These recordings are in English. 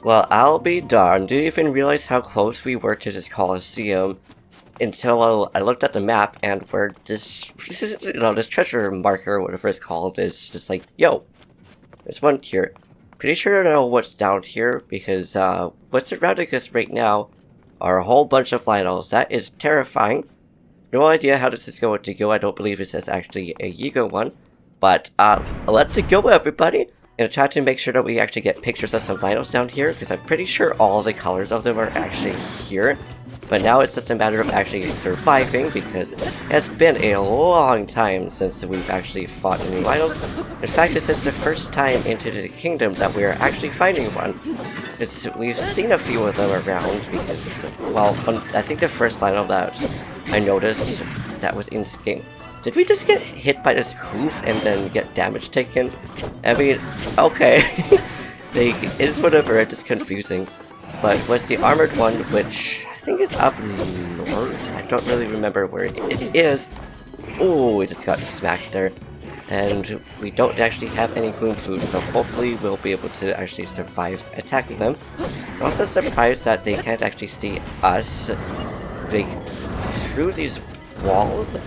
Well, I'll be darned. Didn't even realize how close we were to this Colosseum until I looked at the map and where this, this treasure marker, whatever it's called, is just like, yo, there's one here. Pretty sure I know what's down here because what's surrounding us right now are a whole bunch of Lynels. That is terrifying. No idea how this is going to go. I don't believe this is actually a Yiga one. But let's go, everybody. I'm gonna try to make sure that we actually get pictures of some Lynels down here, because I'm pretty sure all the colors of them are actually here. But now it's just a matter of actually surviving, because it has been a long time since we've actually fought any Lynels. In fact, this is the first time into the kingdom that we're actually finding one. We've seen a few of them around, because, well, I think the first Lynel that I noticed that was in this game. Did we just get hit by this hoof and then get damage taken? I mean, okay. It's whatever, it's just confusing. But was the armored one, which I think is up north? I don't really remember where it is. Oh, we just got smacked there. And we don't actually have any gloom food, so hopefully we'll be able to actually survive attacking them. I'm also surprised that they can't actually see us through these walls.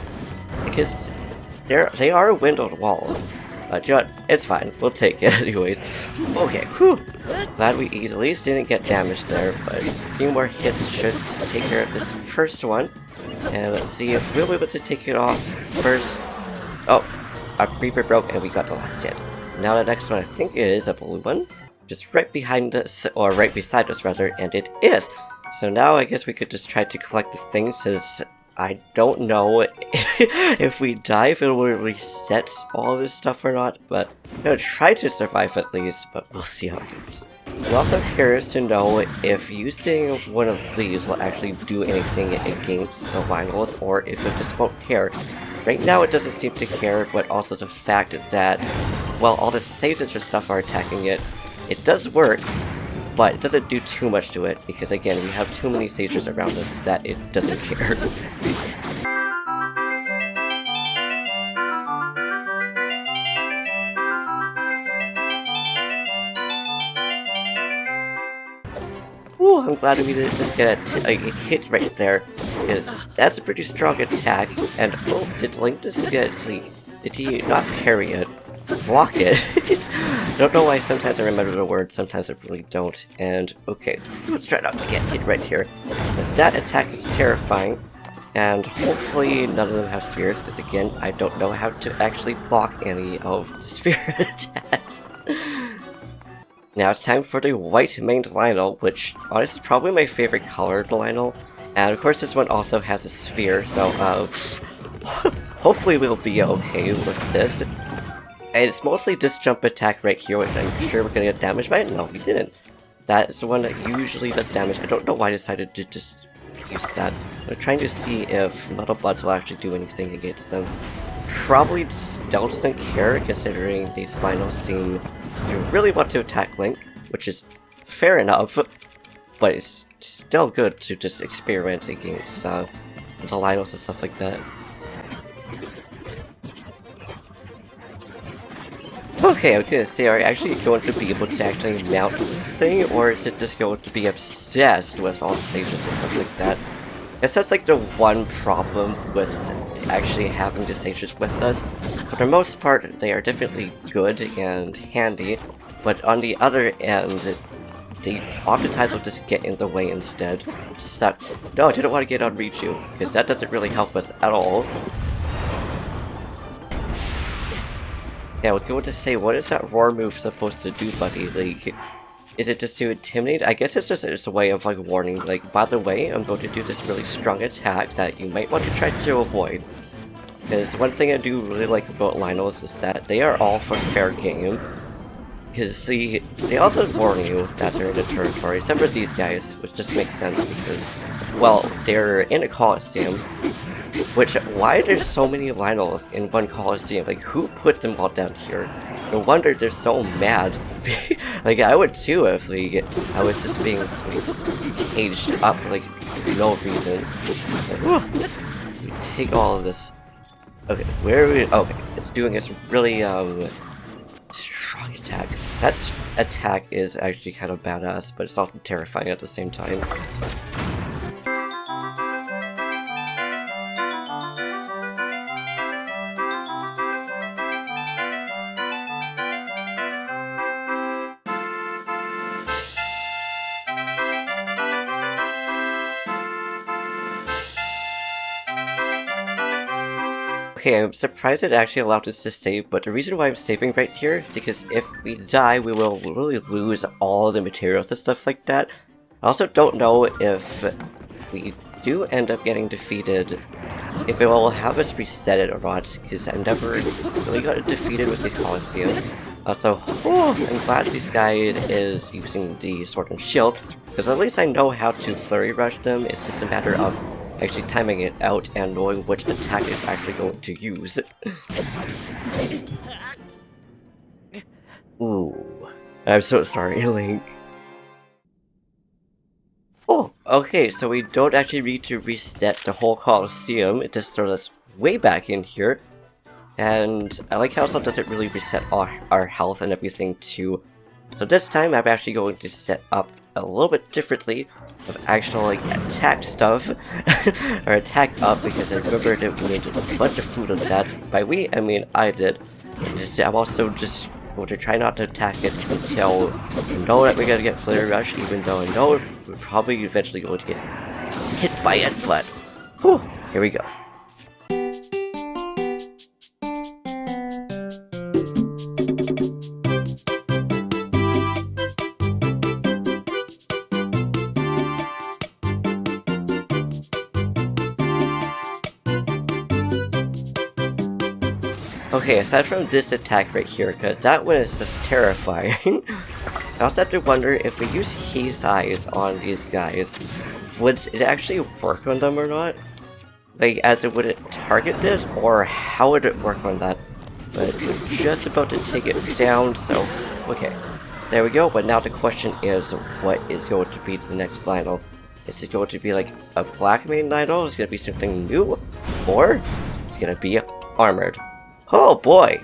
Because they are windowed walls. But you know what? It's fine. We'll take it anyways. Okay, whew. Glad we at least didn't get damaged there, but a few more hits should take care of this first one. And let's see if we'll be able to take it off first. Oh, our creeper broke and we got the last hit. Now the next one I think is a blue one. Just right behind us, or right beside us rather, and it is. So now I guess we could just try to collect the things, since I don't know if we die if it will reset all this stuff or not, but I'm gonna try to survive at least, but we'll see how it goes. I'm also curious to know if using one of these will actually do anything against the Lynels, or if it just won't care. Right now it doesn't seem to care, but also the fact that, well, all the sages and stuff are attacking it, it does work. But it doesn't do too much to it, because again, we have too many sages around us that it doesn't care. Ooh, I'm glad we didn't just get a hit right there, because that's a pretty strong attack, and oh, did Link just get, did he not parry it? Block it. Don't know why sometimes I remember the word, sometimes I really don't. And okay, let's try not to get hit right here. As that attack is terrifying, and hopefully none of them have spheres, because again, I don't know how to actually block any of the sphere attacks. Now it's time for the white maned Lynel, which honestly is probably my favorite colored Lynel. And of course this one also has a sphere, so hopefully we'll be okay with this. And it's mostly this jump attack right here, which I'm sure we're gonna get damaged by it. No, we didn't. That is the one that usually does damage. I don't know why I decided to just use that. I'm trying to see if Metal Bloods will actually do anything against them. Probably still doesn't care, considering these Lynels seem to really want to attack Link, which is fair enough, but it's still good to just experiment against the Lynels and stuff like that. Okay, I was gonna say, are you actually going to be able to actually mount this thing, or is it just going to be obsessed with all the sages and stuff like that? Guess that's like the one problem with actually having the sages with us. For the most part, they are definitely good and handy, but on the other end, they oftentimes will just get in the way instead. Which sucks. No, I didn't want to get on Richu, because that doesn't really help us at all. Yeah, I was going to say, what is that roar move supposed to do, buddy? Like, is it just to intimidate? I guess it's just a way of, like, warning, like, by the way, I'm going to do this really strong attack that you might want to try to avoid. Because one thing I do really like about Lynels is that they are all for fair game. Because, see, they also warn you that they're in the territory, except for these guys, which just makes sense because, well, they're in a Colosseum. Which, why are there so many Lynels in one Colosseum? Like, who put them all down here? No wonder they're so mad. Like, I would too if, like, I was just being, like, caged up for, like, no reason. Like, you take all of this. Okay, where are we? Okay, it's doing this really, strong attack. That's attack is actually kind of badass, but it's also terrifying at the same time. Okay, I'm surprised it actually allowed us to save, but the reason why I'm saving right here is because if we die, we will really lose all the materials and stuff like that. I also don't know if we do end up getting defeated, if it will have us reset it or not, because I never really got defeated with these Colosseum. So, I'm glad this guy is using the sword and shield, because at least I know how to flurry rush them. It's just a matter of actually timing it out and knowing which attack it's actually going to use. Ooh. I'm so sorry, Link. Oh, okay, so we don't actually need to reset the whole Colosseum. It just throws us way back in here. And I like how it doesn't really reset our health and everything too. So this time I'm actually going to set up a little bit differently of actual like attack stuff or attack up, because I remember that we needed a bunch of food on that. By we, I mean I did. I'm also just going to try not to attack it until I know that we're gonna get Flare Rush, even though I know we're probably eventually going to get hit by it, but whew, here we go. Okay, aside from this attack right here, because that one is just terrifying, I also have to wonder if we use He's Eyes on these guys, would it actually work on them or not? Like, as it would it target this, or how would it work on that? But we're just about to take it down, so okay. There we go, but now the question is, what is going to be the next Lynel? Is it going to be like a black main Lynel? Is it going to be something new? Or it's going to be armored? Oh boy!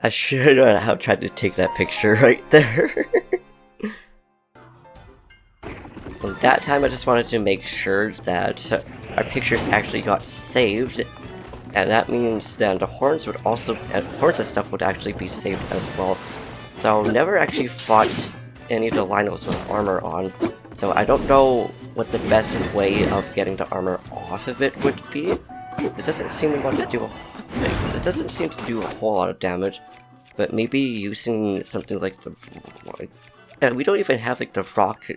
I should have tried to take that picture right there. And that time I just wanted to make sure that our pictures actually got saved. And that means then the horns would also, horns and stuff would actually be saved as well. So I've never actually fought any of the Lynels with armor on. So I don't know what the best way of getting the armor off of it would be. It doesn't seem to want to do it doesn't seem to do a whole lot of damage, but maybe using something like the we don't even have like the rock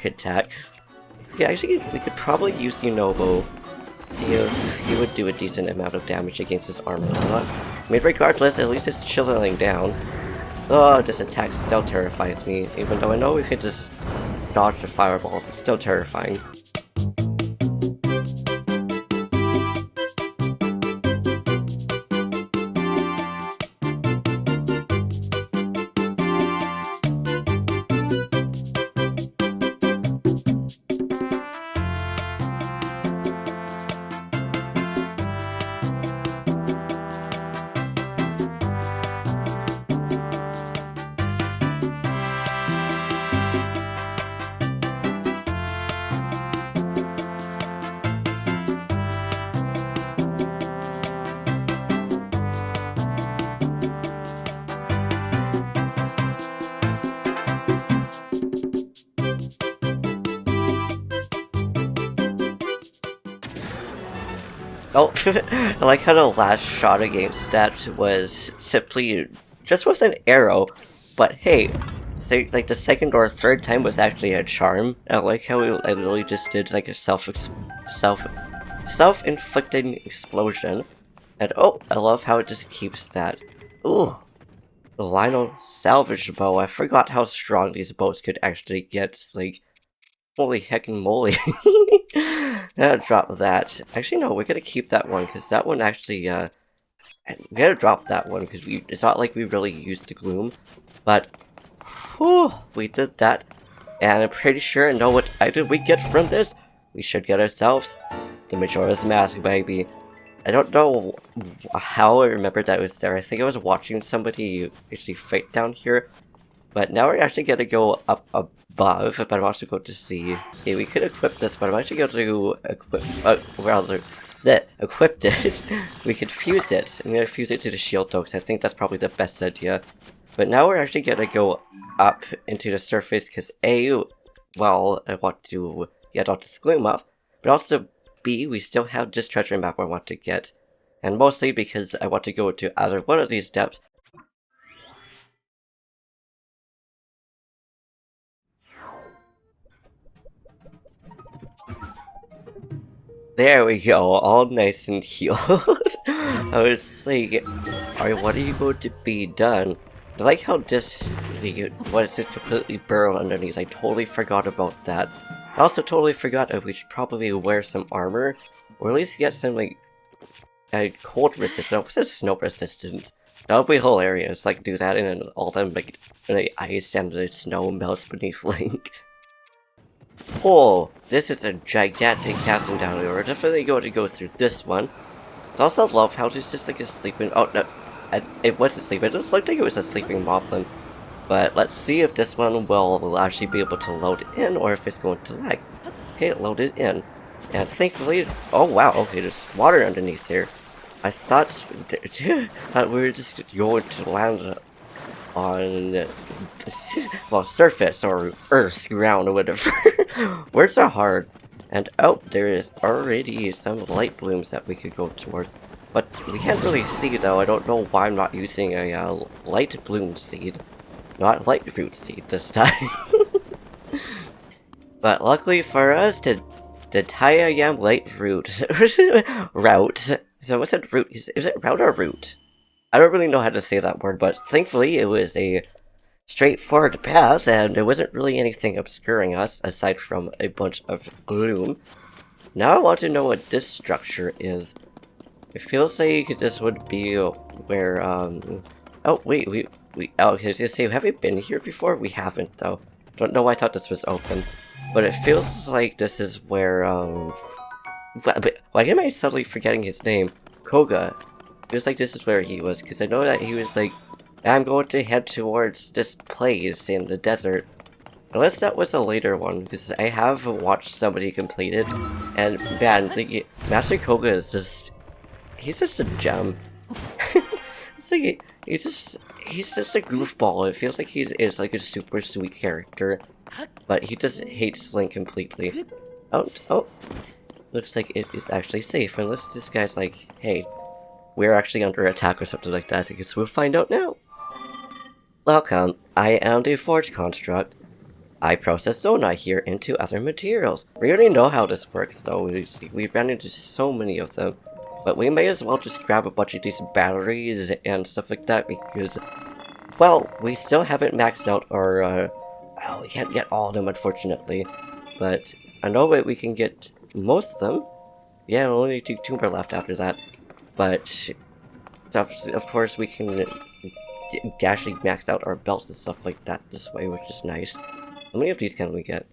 attack. Yeah, actually we could probably use Yunobo, see if he would do a decent amount of damage against his armor or not. I mean, regardless, at least it's chiseling down. Oh, this attack still terrifies me, even though I know we could just dodge the fireballs. It's still terrifying. Oh, I like how the last shot against that was simply just with an arrow, but hey, say like the second or third time was actually a charm. I like how I literally just did like a self-inflicted explosion, and oh, I love how it just keeps that. Ooh, the Lynel salvage bow. I forgot how strong these bows could actually get. Like, holy heckin' moly. Gotta drop that. Actually, no, we're gonna keep that one, because that one actually, we gotta drop that one, because it's not like we really used the gloom. But, whew, we did that. And I'm pretty sure I know what item we get from this. We should get ourselves the Majora's Mask, baby. I don't know how I remembered that it was there. I think I was watching somebody actually fight down here. But now we're actually going to go up above, but I'm also going to see... Okay, we could equip this, but I'm actually going to equip... equipped it. We could fuse it. I'm going to fuse it to the shield though, because I think that's probably the best idea. But now we're actually going to go up into the surface, because A, well, I want to get all this gloom off, but also B, we still have this treasure map I want to get. And mostly because I want to go to either one of these depths. There we go, all nice and healed. I was like, alright, what are you going to be done? I like how this, what is this completely burrowed underneath? I totally forgot about that. I also totally forgot that we should probably wear some armor, or at least get some, like, cold resistant, what's this, snow resistant? That would be hilarious, like, do that and then all them, like, ice and the snow melts beneath Link. Oh, this is a gigantic chasm down here. We're definitely going to go through this one. I also love how this is like a sleeping... Oh, no. It wasn't sleeping. It just looked like it was a sleeping moblin. But let's see if this one will actually be able to load in or if it's going to lag. Okay, it loaded in. And thankfully... Oh, wow. Okay, there's water underneath here. I thought we were just going to land on... well, surface or earth, ground, or whatever. Words are hard. And oh, there is already some light blooms that we could go towards. But we can't really see though. I don't know why I'm not using a light bloom seed. Not lightroot seed this time. But luckily for us, the Tayayam lightroot route. So what's it root? Is it route or root? I don't really know how to say that word, but thankfully it was a straightforward path, and there wasn't really anything obscuring us, aside from a bunch of gloom. Now I want to know what this structure is. It feels like this would be where, Oh, wait, oh, I was gonna say, have we been here before? We haven't, though. Don't know why I thought this was open. But it feels like this is where, why am I suddenly forgetting his name? Koga. It feels like this is where he was, because I know that he was like, I'm going to head towards this place in the desert. Unless that was a later one, because I have watched somebody complete it, and man, the Master Koga is just... he's just a gem. It's like, he's just a goofball. It feels like he is like a super sweet character, but he just hates Link completely. Oh, looks like it is actually safe, unless this guy's like, hey, we're actually under attack or something like that. I guess we'll find out now. Welcome, I am the Forge Construct. I process Zonai here into other materials. We already know how this works though, we ran into so many of them. But we may as well just grab a bunch of these batteries and stuff like that because, well, we still haven't maxed out our, well, we can't get all of them unfortunately. But I know that we can get most of them. Yeah, only two more left after that. But, of course, we can actually max out our belts and stuff like that this way, which is nice. How many of these can we get?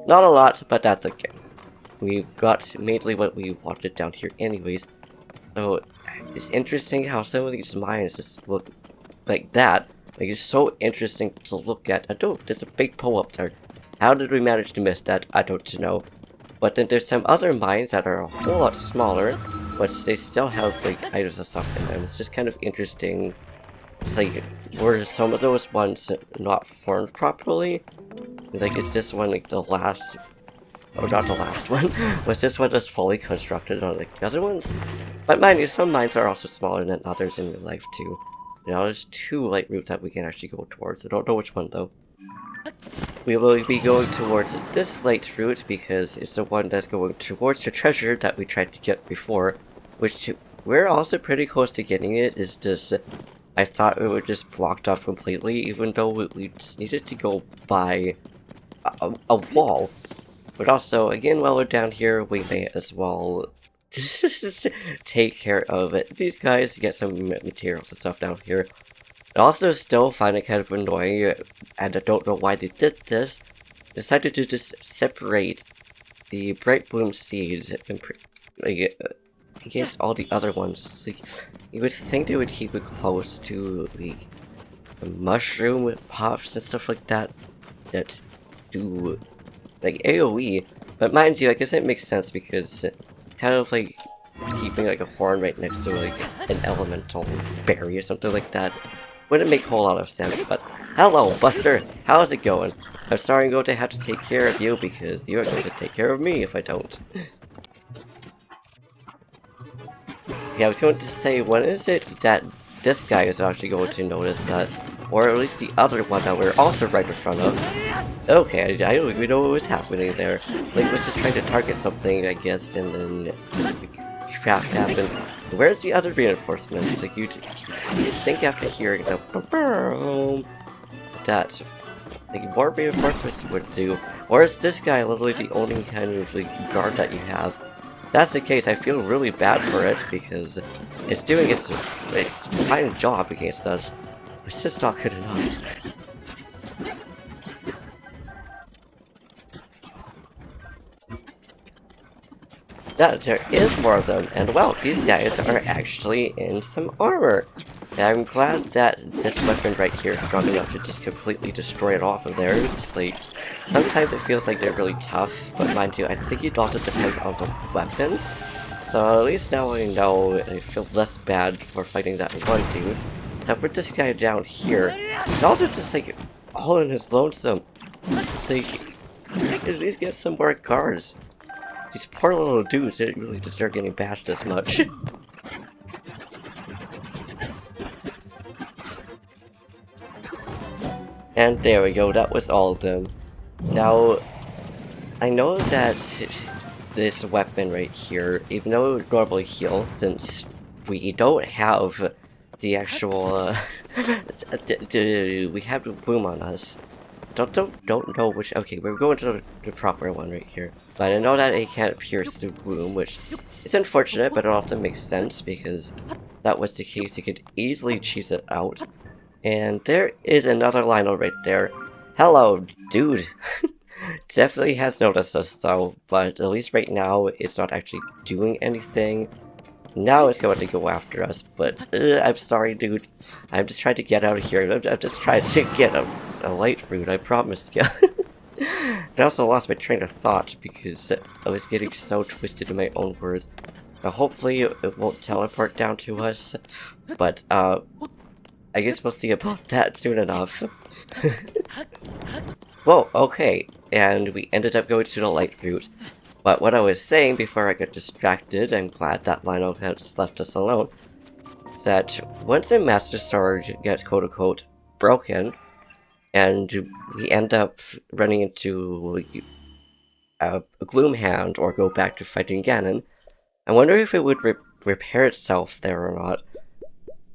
Not a lot, but that's okay. We got mainly what we wanted down here anyways. So, it's interesting how some of these mines just look like that. Like, it's so interesting to look at. Oh, there's a big pole up there. How did we manage to miss that? I don't know. But then there's some other mines that are a whole lot smaller, but they still have, like, items and stuff in them. It's just kind of interesting. It's like, were some of those ones not formed properly? Like, is this one, like, the last... Oh, not the last one. Was this one just fully constructed on, like, the other ones? But mind you, some mines are also smaller than others in real life, too. You know, there's two light routes that we can actually go towards. I don't know which one, though. We will be going towards this light route because it's the one that's going towards the treasure that we tried to get before, which we're also pretty close to getting it. Is just I thought it would just blocked off completely, even though we just needed to go by a wall. But also, again, while we're down here, we may as well take care of these guys, get some materials and stuff down here. I also still find it kind of annoying, and I don't know why they did this. Decided to just separate the bright bloom seeds and against all the other ones? It's like, you would think they would keep it close to the mushroom pops and stuff like that that do like AoE, but mind you, I guess it makes sense because it's kind of like keeping like a horn right next to like an elemental berry or something like that wouldn't make a whole lot of sense. But hello, Buster, how's it going? I'm sorry I'm going to have to take care of you because you're going to take care of me if I don't. Yeah, I was going to say, when is it that this guy is actually going to notice us? Or at least the other one that we're also right in front of. Okay, I don't even know what was happening there. Link was just trying to target something, I guess, and then crap happened. Where's the other reinforcements? Like, you'd think after hearing the that like more reinforcements would do. Or is this guy literally the only kind of like guard that you have? If that's the case, I feel really bad for it because it's doing its fine job against us. It's just not good enough. Yeah, there is more of them, and well, these guys are actually in some armor. And I'm glad that this weapon right here is strong enough to just completely destroy it off of there. It's like, sometimes it feels like they're really tough, but mind you, I think it also depends on the weapon. So at least now I know I feel less bad for fighting that one dude. Now for this guy down here, he's also just like all in his lonesome. It's like, at least get some more guards. These poor little dudes didn't really deserve getting bashed this much. And there we go, that was all of them. Now, I know that this weapon right here, even though it would normally heal, since we don't have the actual, we have the bloom on us. Don't know which, okay, we're going to the proper one right here. But I know that it can't pierce the bloom, which is unfortunate, but it also makes sense, because that was the case, you could easily cheese it out. And there is another Lynel right there. Hello, dude! Definitely has noticed us though, but at least right now it's not actually doing anything. Now it's going to go after us, but I'm sorry, dude. I'm just trying to get out of here. I'm just trying to get a Lightroot, I promise you. I also lost my train of thought because I was getting so twisted in my own words. Now, hopefully it won't teleport down to us, but I guess we'll see about that soon enough. Whoa, okay, and we ended up going to the Lightroot. But what I was saying before I got distracted, I'm glad that Lynel has left us alone, is that once a Master Sword gets quote-unquote broken, and we end up running into a Gloom Hand or go back to fighting Ganon, I wonder if it would repair itself there or not.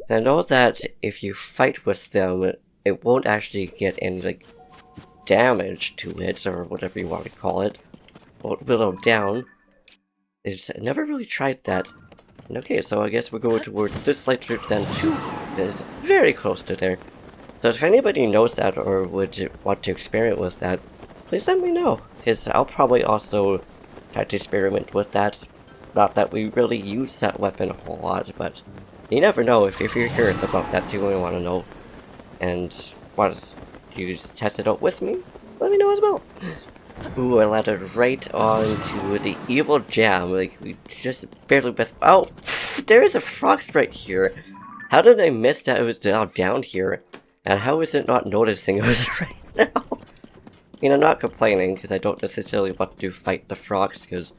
I know that if you fight with them, it won't actually get any like damage to it, or whatever you want to call it. Won't whittle down. I never really tried that. And okay, so I guess we're going towards this Lightroot then too. It's very close to there. So if anybody knows that or would want to experiment with that, please let me know, because I'll probably also try to experiment with that. Not that we really use that weapon a whole lot, but you never know. If you're curious about that too and want to know and want to test it out with me, let me know as well. Ooh, I landed right onto the evil jam. Like, we just barely missed. Oh, there is a frog sprite here. How did I miss that it was down here? And how is it not noticing us right now? I mean, I'm not complaining because I don't necessarily want to fight the frogs because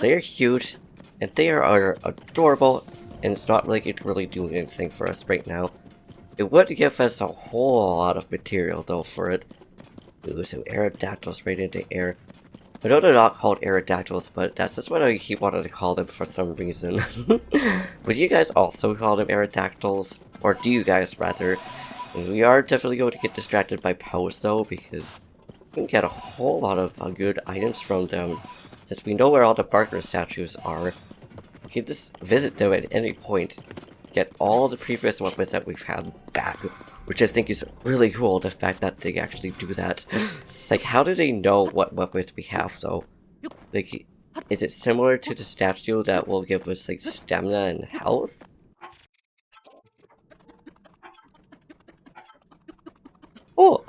they're huge and they are adorable. And it's not like it's really doing anything for us right now. It would give us a whole lot of material though for it. Ooh, some Aerodactyls right into air. I know they're not called Aerodactyls, but that's just what I keep wanting to call them for some reason. Would you guys also call them Aerodactyls? Or do you guys rather? And we are definitely going to get distracted by Pose though, because we can get a whole lot of good items from them. Since we know where all the Barker statues are, we can just visit them at any point. Get all the previous weapons that we've had back. Which I think is really cool, the fact that they actually do that. It's like, how do they know what weapons we have, though? Like, Is it similar to the statue that will give us like stamina and health? Oh!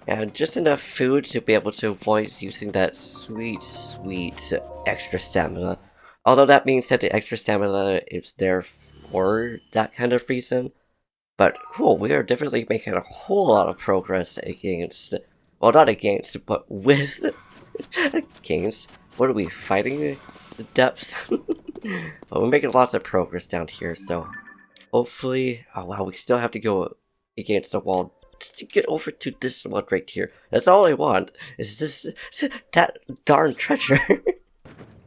And just enough food to be able to avoid using that sweet, sweet extra stamina. Although that being said, the extra stamina is there for that kind of reason. But cool, we are definitely making a whole lot of progress against, well, not against, but with, against, what are we, fighting the depths? Well, we're making lots of progress down here, so hopefully, oh wow, we still have to go against the wall to get over to this one right here. That's all I want, is that darn treasure.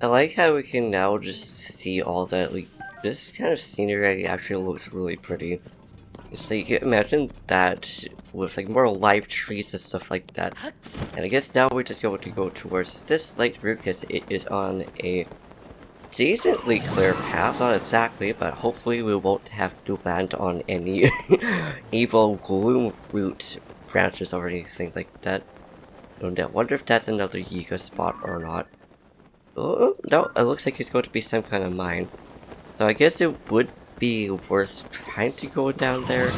I like how we can now just see all that, like, this kind of scenery actually looks really pretty. It's like, you can imagine that with like more live trees and stuff like that. And I guess now we're just going to go towards this Lightroot because it is on a decently clear path, not exactly, but hopefully we won't have to land on any evil gloom root branches or anything like that. And I wonder if that's another Yiga spot or not. Oh, no, it looks like it's going to be some kind of mine. So I guess it would be worth trying to go down there,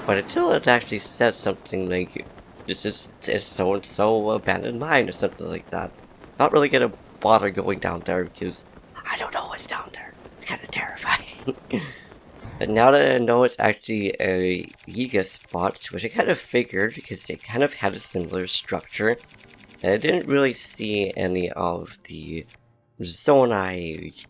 but until it actually says something like this is so and so abandoned mine or something like that, not really gonna bother going down there because I don't know what's down there. It's kind of terrifying. But now that I know it's actually a Yiga spot, which I kind of figured because it kind of had a similar structure, and I didn't really see any of the Zonai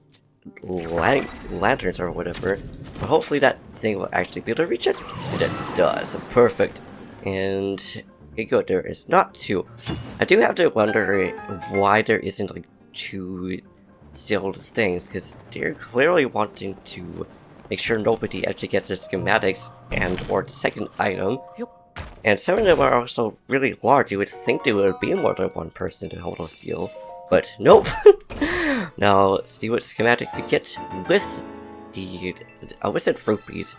lanterns or whatever, but hopefully that thing will actually be able to reach it, and it does. Perfect. And okay, good, there is not two. I do have to wonder why there isn't like two sealed things, because they're clearly wanting to make sure nobody actually gets the schematics and or the second item. And some of them are also really large. You would think there would be more than one person to hold a seal, but nope. Now, let's see what schematic we get with the wizard rupees.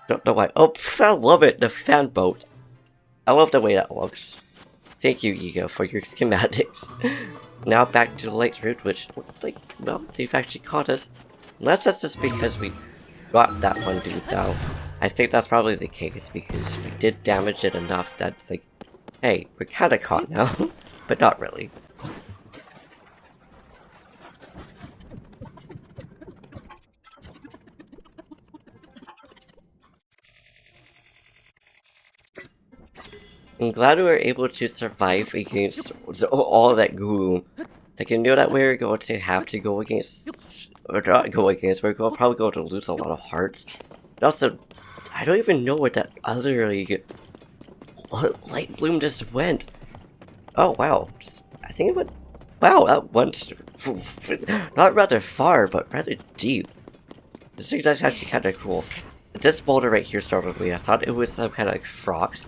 Don't know why. Oh, I love it! The fan boat. I love the way that looks. Thank you, Yiga, for your schematics. Now back to the Lightroot, which looks like, well, they've actually caught us. Unless that's just because we got that one dude down. I think that's probably the case, because we did damage it enough that it's like, hey, we're kinda caught now. But not really. I'm glad we were able to survive against all that gloom. Like, I knew that we were going to have to go against, or not go against, we're probably going to lose a lot of hearts. And also, I don't even know where that other, like, light bloom just went. Oh, wow. I think it went, wow, that went, not rather far, but rather deep. This thing is actually kind of cool. This boulder right here startled me. I thought it was some kind of like frogs.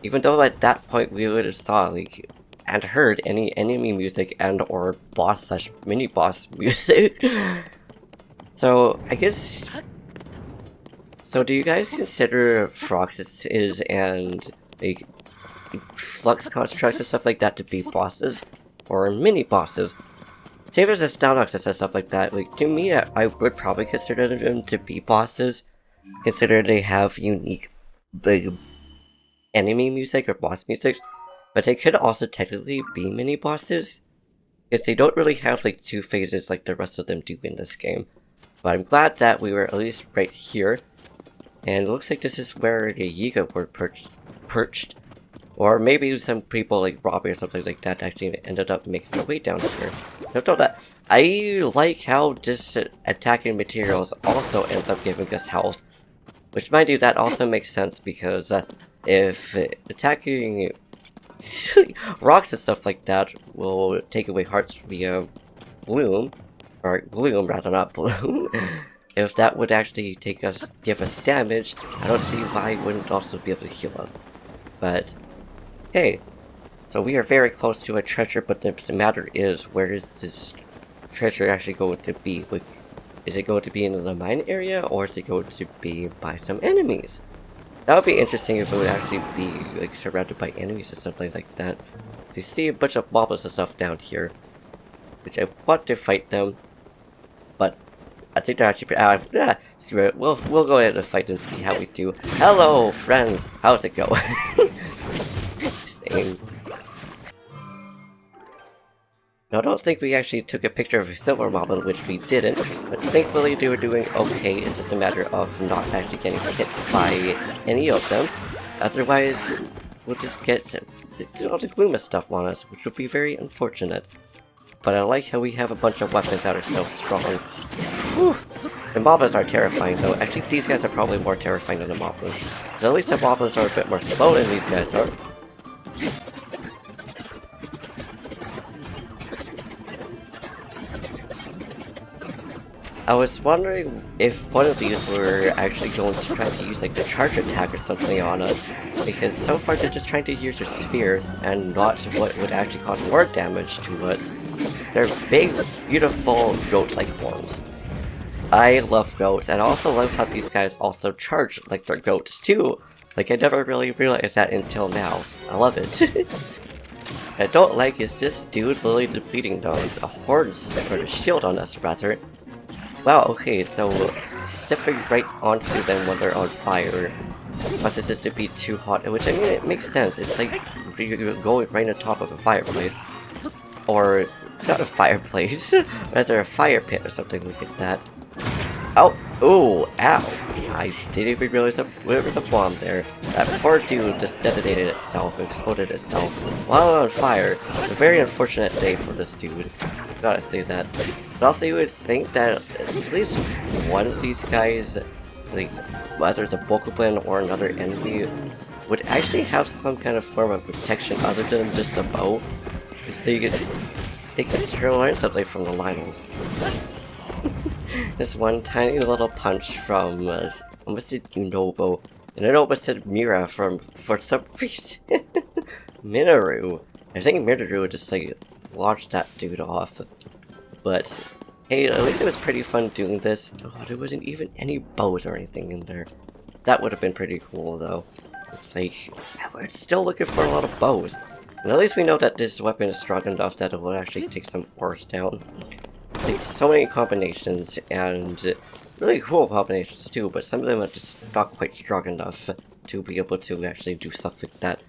Even though at that point we would have saw like and heard any enemy music and or boss / mini boss music. So I guess. So do you guys consider frogs and like flux constructs and stuff like that to be bosses or mini bosses? Same as the Stalnox and stuff like that. Like to me, I would probably consider them to be bosses, consider they have unique like enemy music or boss music, but they could also technically be mini bosses, because they don't really have like two phases like the rest of them do in this game. But I'm glad that we were at least right here, and it looks like this is where the Yiga were perched, or maybe some people like Robbie or something like that actually ended up making their way down here. Note that I like how this attacking materials also ends up giving us health, which mind you that also makes sense because if attacking rocks and stuff like that will take away hearts via bloom, or gloom rather, not bloom, if that would actually give us damage, I don't see why it wouldn't also be able to heal us. But hey, so we are very close to a treasure, but the matter is, where is this treasure actually going to be? Like, is it going to be in the mine area, or is it going to be by some enemies? That would be interesting if it would actually be like surrounded by enemies or something like that. So you see a bunch of moblins and stuff down here. which I want to fight them, but I think they're actually screw it. We'll go ahead and fight and see how we do. Hello, friends. How's it going? Same. Now, I don't think we actually took a picture of a silver moblin, which we didn't, but thankfully they were doing okay. It's just a matter of not actually getting hit by any of them. Otherwise, we'll just get all the Gloomus stuff on us, which would be very unfortunate. But I like how we have a bunch of weapons that are so strong. Whew. The moblins are terrifying, though. Actually, these guys are probably more terrifying than the moblins. So at least the moblins are a bit more slow than these guys are. I was wondering if one of these were actually going to try to use like the charge attack or something on us, because so far they're just trying to use their spheres and not what would actually cause more damage to us. They're big, beautiful goat-like forms. I love goats, and I also love how these guys also charge like they're goats too. Like, I never really realized that until now. I love it. I don't like is this dude literally defeating them, a horse, or a shield on us rather. Wow, okay, so stepping right onto them when they're on fire causes this to be too hot, which I mean, it makes sense. It's like you're going right on top of a fireplace. Or, not a fireplace, rather a fire pit or something like that. Oh, ooh, ow. I didn't even realize there was a bomb there. That poor dude just detonated itself and exploded itself while on fire. A very unfortunate day for this dude. Gotta say that. But also you would think that at least one of these guys, like, whether it's a Bokoblin or another enemy, would actually have some kind of form of protection other than just a bow. So they could learn something from the Lynels. This one tiny little punch from, almost said Nobo, and it almost said Mira for some reason. Minoru. I think Minoru just like launched that dude off. But hey, at least it was pretty fun doing this. Oh, there wasn't even any bows or anything in there. That would have been pretty cool though. It's like, we're still looking for a lot of bows. And at least we know that this weapon is strong enough that it will actually take some orcs down. Like, so many combinations, and really cool combinations too, but some of them are just not quite strong enough to be able to actually do stuff like that.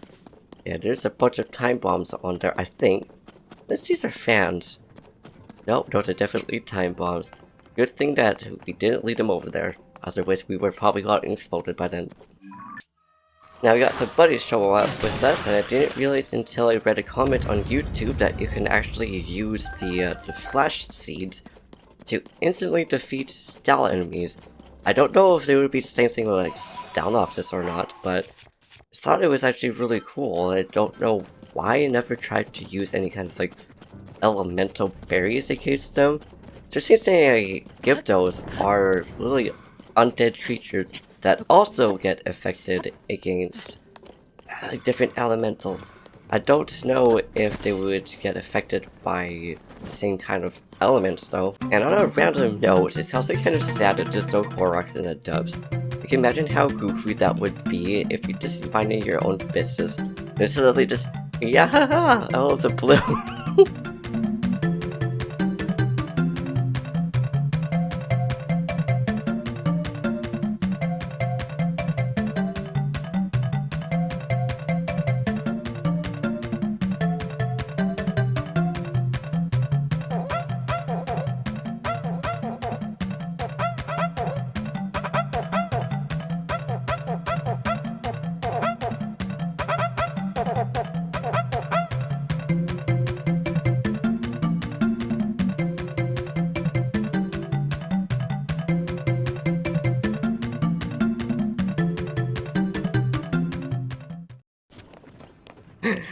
Yeah, there's a bunch of time bombs on there, I think. These are fans. Nope, those are definitely time bombs. Good thing that we didn't lead them over there, otherwise we were probably gotten exploded by then. Now we got some buddies show up with us, and I didn't realize until I read a comment on YouTube that you can actually use the flash seeds to instantly defeat Stala enemies. I don't know if they would be the same thing with like Stalnopsis or not, but I thought it was actually really cool. I don't know why I never tried to use any kind of like elemental berries against them. There seems to be Gyptos are really undead creatures that also get affected against different elementals. I don't know if they would get affected by the same kind of elements though. And on a random note, it's also kind of sad to just throw Koroks in the dubs. You can imagine how goofy that would be if you just minded your own business. And suddenly just, yeah, out of the blue.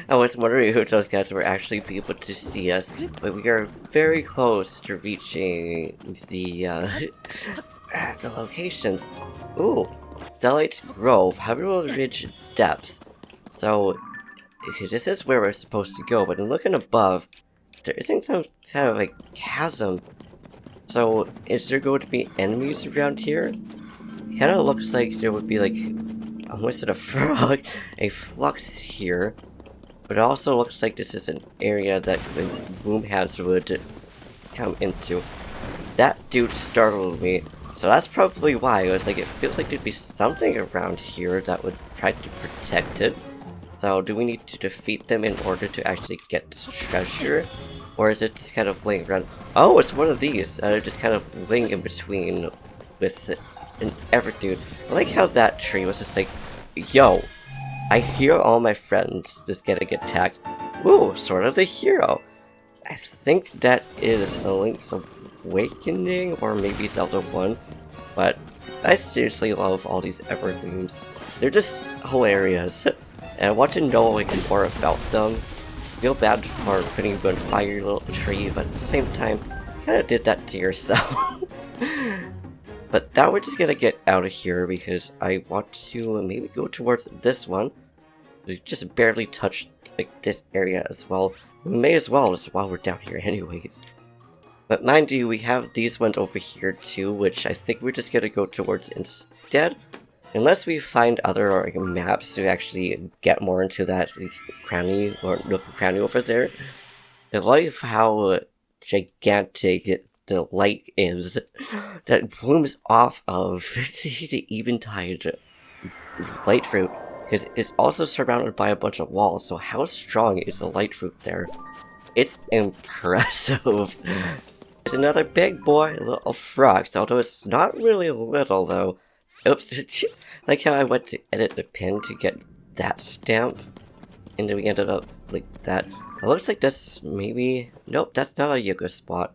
I was wondering who those guys were actually be able to see us, but we are very close to reaching the the locations. Ooh, Delight Grove, Habitable Ridge Depths. So, this is where we're supposed to go, but in looking above, there isn't some kind of like chasm. So, is there going to be enemies around here? It kind of looks like there would be like, almost a frog, a flux here. But it also looks like this is an area that the Boomhands would come into. That dude startled me, so that's probably why. It was like, it feels like there'd be something around here that would try to protect it. So do we need to defeat them in order to actually get this treasure? Or is it just kind of laying around? Oh, it's one of these. They're just kind of laying in between with it and everything. I like how that tree was just like, yo, I hear all my friends just getting attacked. Ooh, sort of the hero. I think that is Link's Awakening, or maybe Zelda 1. But I seriously love all these evergreens. They're just hilarious. And I want to know like more about them. Feel bad for putting you on fire, little tree, but at the same time, kind of did that to yourself. But now we're just gonna get out of here because I want to maybe go towards this one. We just barely touched like this area as well. We may as well just while we're down here anyways. But mind you, we have these ones over here too, which I think we're just gonna go towards instead. Unless we find other like, maps to actually get more into that cranny or nook cranny over there. I like how gigantic the light is that blooms off of the Eventide Lightroot, because it's also surrounded by a bunch of walls, so how strong is the Lightroot there? It's impressive. There's another big boy, little frogs, although it's not really little though. Oops, like how I went to edit the pin to get that stamp, and then we ended up like that. It looks like that's maybe... Nope, that's not a yoga spot.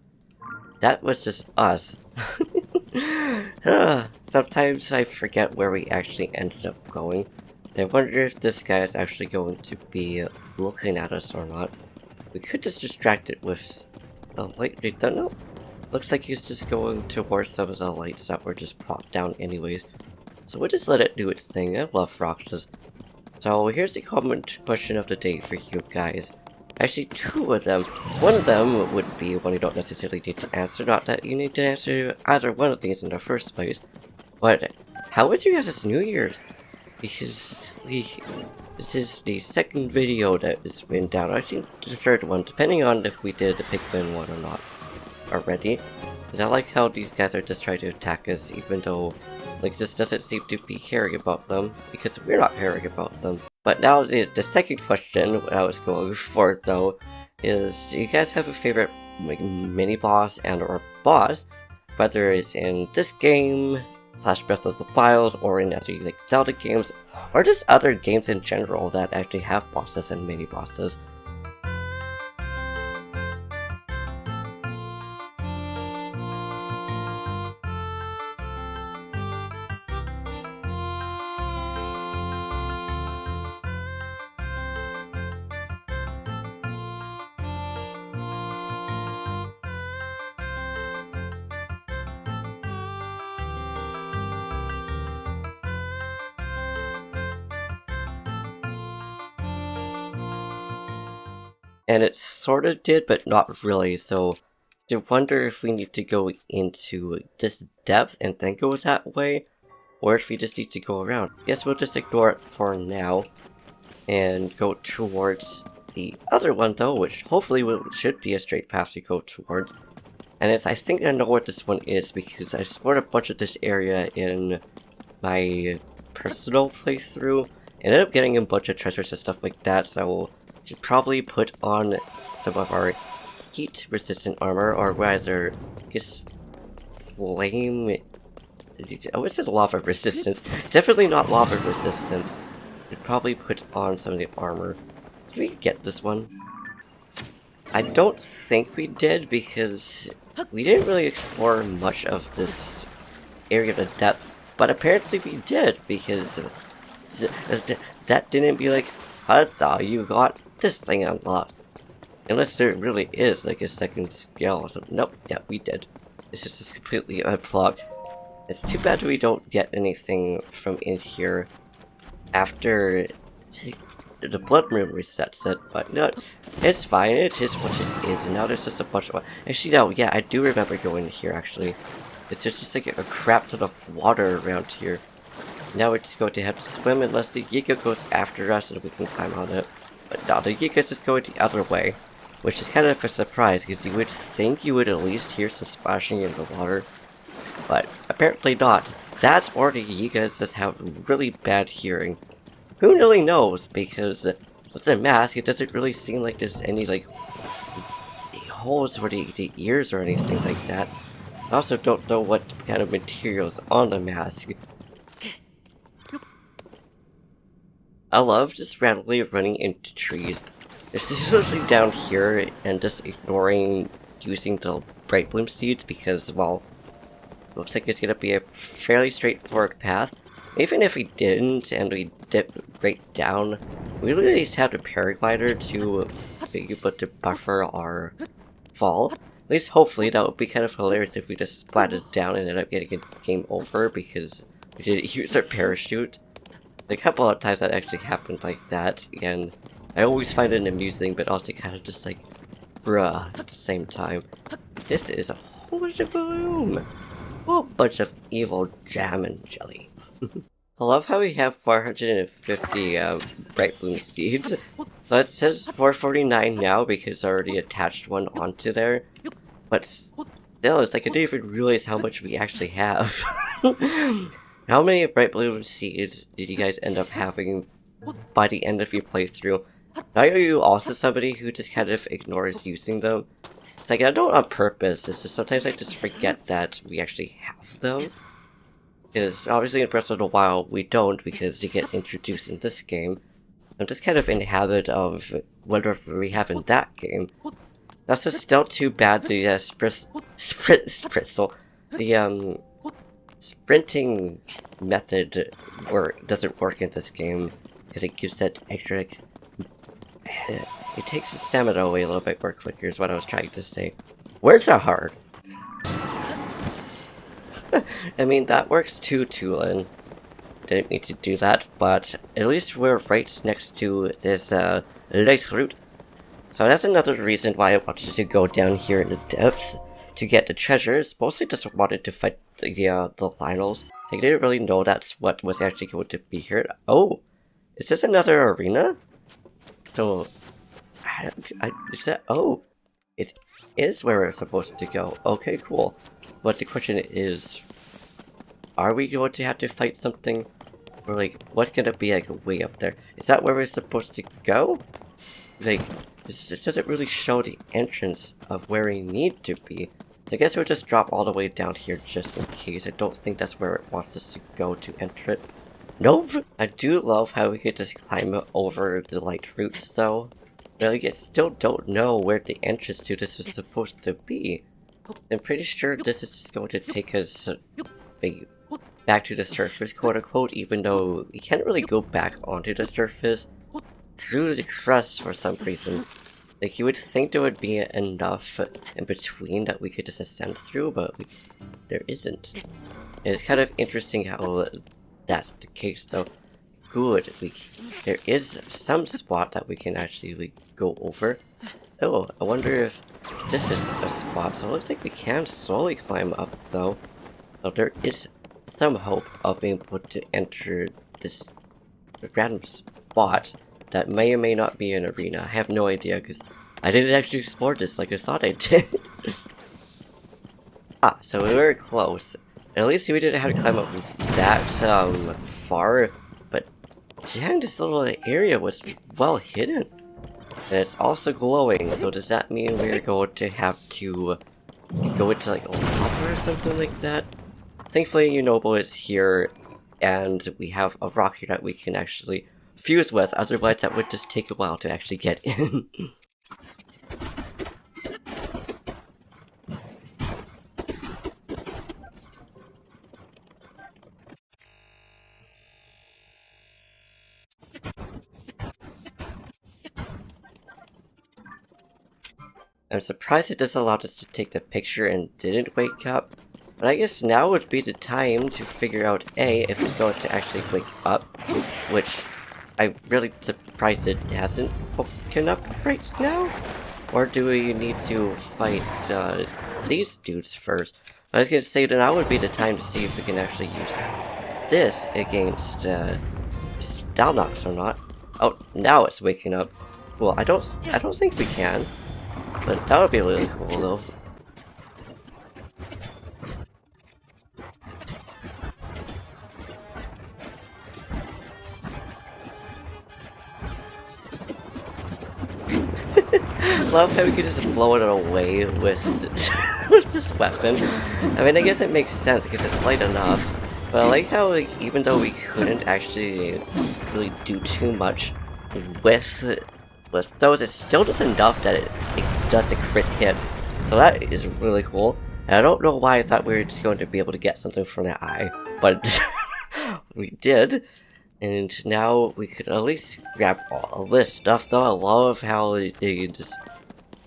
That was just us. Sometimes I forget where we actually ended up going. I wonder if this guy is actually going to be looking at us or not. We could just distract it with a light. I don't know. Looks like he's just going towards some of the lights that were just propped down anyways. So we'll just let it do its thing. I love Froxes. So here's the comment question of the day for you guys. Actually, two of them. One of them would be one you don't necessarily need to answer. Not that you need to answer either one of these in the first place. But how was your guys' New Year's? Because this is the second video that has been down. I think the third one, depending on if we did the Pikmin one or not already. And I like how these guys are just trying to attack us, even though like this doesn't seem to be caring about them, because we're not caring about them. But now the second question I was going for though is, do you guys have a favorite like mini boss and or boss, whether it's in this game / Breath of the Wild or in actually like Zelda games, or just other games in general that actually have bosses and mini bosses? And it sort of did, but not really, so I wonder if we need to go into this depth and then go that way, or if we just need to go around. Guess we'll just ignore it for now, and go towards the other one though, which hopefully should be a straight path to go towards. And I think I know what this one is, because I explored a bunch of this area in my personal playthrough, and ended up getting a bunch of treasures and stuff like that, so should probably put on some of our heat resistant armor, or rather his flame... I would say lava resistance. Definitely not lava resistant. Should probably put on some of the armor. Did we get this one? I don't think we did, because we didn't really explore much of this area to depth, but apparently we did, because that didn't be like, huzzah, you got this thing unlocked. Unless there really is like a second skill or something. Nope, yeah, we did. This is just completely unplugged. It's too bad we don't get anything from in here after the blood moon resets it, but no, it's fine, it is what it is, and now there's just a bunch of... Actually, no, yeah, I do remember going here, actually. It's just like a crap ton of water around here. Now we're just going to have to swim unless the Yiga goes after us and we can climb on it. But now the Yiga's just going the other way. which is kind of a surprise because you would think you would at least hear some splashing in the water, but apparently not. That or do you guys just have really bad hearing? Who really knows, because with the mask it doesn't really seem like there's any like holes for the ears or anything like that. I also don't know what kind of materials on the mask. I love just randomly running into trees. This is usually down here and just ignoring using the bright bloom seeds because, well, looks like it's gonna be a fairly straightforward path. Even if we didn't and we dipped right down, we at least have the paraglider to be able to buffer our fall. At least hopefully that would be kind of hilarious if we just splatted down and ended up getting a game over because we didn't use our parachute. A couple of times that actually happened like that, and I always find it amusing, but also kind of just like, bruh, at the same time. This is a whole bunch of bloom! A whole bunch of evil jam and jelly. I love how we have 450 bright bloom seeds. So it says 449 now because I already attached one onto there, but still, it's like I didn't even realize how much we actually have. How many bright bloom seeds did you guys end up having by the end of your playthrough? Now, are you also somebody who just kind of ignores using them? It's like I don't on purpose, it's just sometimes I just forget that we actually have them. Because obviously in Breath of the Wild we don't because you get introduced in this game. I'm just kind of in the habit of whatever we have in that game. That's just still too bad the sprinting method doesn't work in this game because it gives that extra. It takes the stamina away a little bit more quicker is what I was trying to say. Words are hard. I mean that works too, Tulin. Didn't need to do that, but at least we're right next to this Lightroot. So that's another reason why I wanted to go down here in the depths to get the treasures. Mostly just wanted to fight the Lynels. I didn't really know that's what was actually going to be here. Oh, is this another arena? So, is that? Oh, it is where we're supposed to go. Okay, cool. But the question is, are we going to have to fight something? Or like, what's gonna be like way up there? Is that where we're supposed to go? Like, it doesn't really show the entrance of where we need to be. So I guess we'll just drop all the way down here just in case. I don't think that's where it wants us to go to enter it. Nope! I do love how we could just climb over the Lightroots though. But I still don't know where the entrance to this is supposed to be. I'm pretty sure this is just going to take us back to the surface, quote unquote, even though we can't really go back onto the surface through the crust for some reason. Like, you would think there would be enough in between that we could just ascend through, but there isn't. And it's kind of interesting how that's the case, though. Good, there is some spot that we can actually go over. Oh, I wonder if this is a spot. So it looks like we can slowly climb up, though. So there is some hope of being able to enter this random spot that may or may not be an arena. I have no idea because I didn't actually explore this like I thought I did. So we were close. At least we didn't have to climb up that far, but dang, this little area was well hidden. And it's also glowing, so does that mean we're going to have to go into like lava or something like that? Thankfully, Unobo is here, and we have a rock here that we can actually fuse with, otherwise that would just take a while to actually get in. I'm surprised it just allowed us to take the picture and didn't wake up. But I guess now would be the time to figure out A, if it's going to actually wake up, which I'm really surprised it hasn't woken up right now. Or do we need to fight these dudes first? I was gonna say that now would be the time to see if we can actually use this against Stalnox or not. Oh, now it's waking up. Well, I don't think we can. But that would be really cool though. Love how we could just blow it away with, with this weapon. I mean, I guess it makes sense because it's light enough. But I like how, like, even though we couldn't actually really do too much with those, it still does enough that it does a crit hit. So that is really cool. And I don't know why I thought we were just going to be able to get something from the eye, but we did. And now we could at least grab all this stuff, though. I love how they just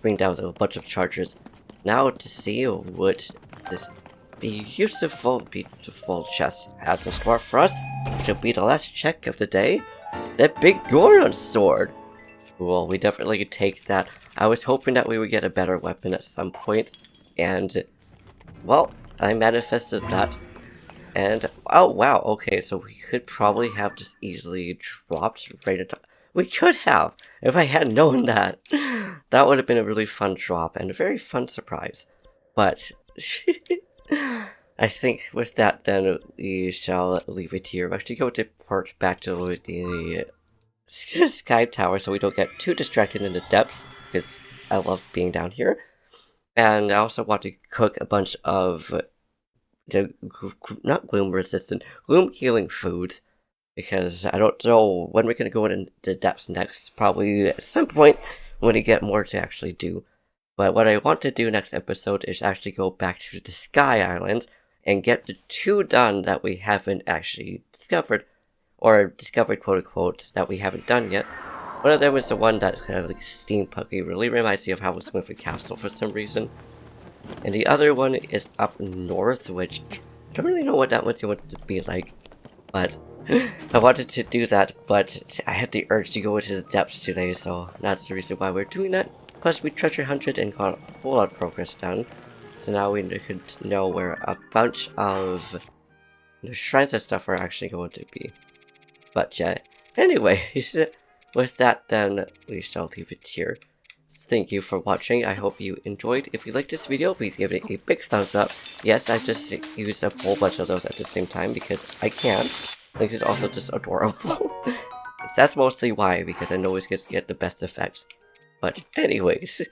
bring down a bunch of chargers. Now to see what this beautiful, beautiful chest has in store for us, which will be the last check of the day. That big Goron sword! Well, we definitely take that. I was hoping that we would get a better weapon at some point, and, well, I manifested that. And, oh wow, okay, so we could probably have just easily dropped right at top. We could have, if I had known that. That would have been a really fun drop, and a very fun surprise. But, I think with that then, we shall leave it here. We'll actually go to port back to the Sky Tower so we don't get too distracted in the depths, because I love being down here. And I also want to cook a bunch of not gloom resistant, gloom healing foods, because I don't know when we're going to go into the depths next, probably at some point when we get more to actually do. But what I want to do next episode is actually go back to the Sky Islands and get the 2 done that we haven't actually discovered, or discovered quote unquote, that we haven't done yet. One of them is the one that kind of like steampunky, really reminds me of how it's with the castle for some reason. And the other one is up north, which I don't really know what that one's going to be like, but I wanted to do that, but I had the urge to go into the depths today, so that's the reason why we're doing that. Plus, we treasure hunted and got a whole lot of progress done, so now we could know where a bunch of the shrines and stuff are actually going to be. But yeah, anyway, with that then, we shall leave it here. Thank you for watching. I hope you enjoyed. If you liked this video, please give it a big thumbs up. Yes, I just used a whole bunch of those at the same time because I can. This is also just adorable. That's mostly why, because I know it's going to get the best effects. But anyways,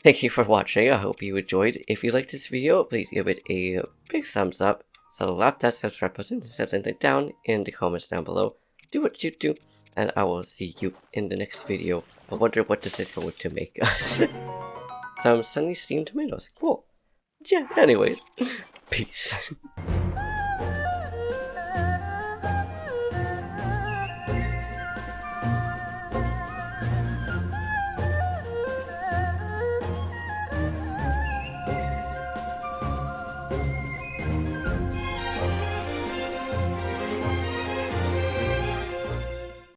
thank you for watching. I hope you enjoyed. If you liked this video, please give it a big thumbs up. Slap that subscribe button, something down in the comments down below. Do what you do, and I will see you in the next video. I wonder what this is going to make us. Some sunny steamed tomatoes. Cool. Yeah, anyways. Peace.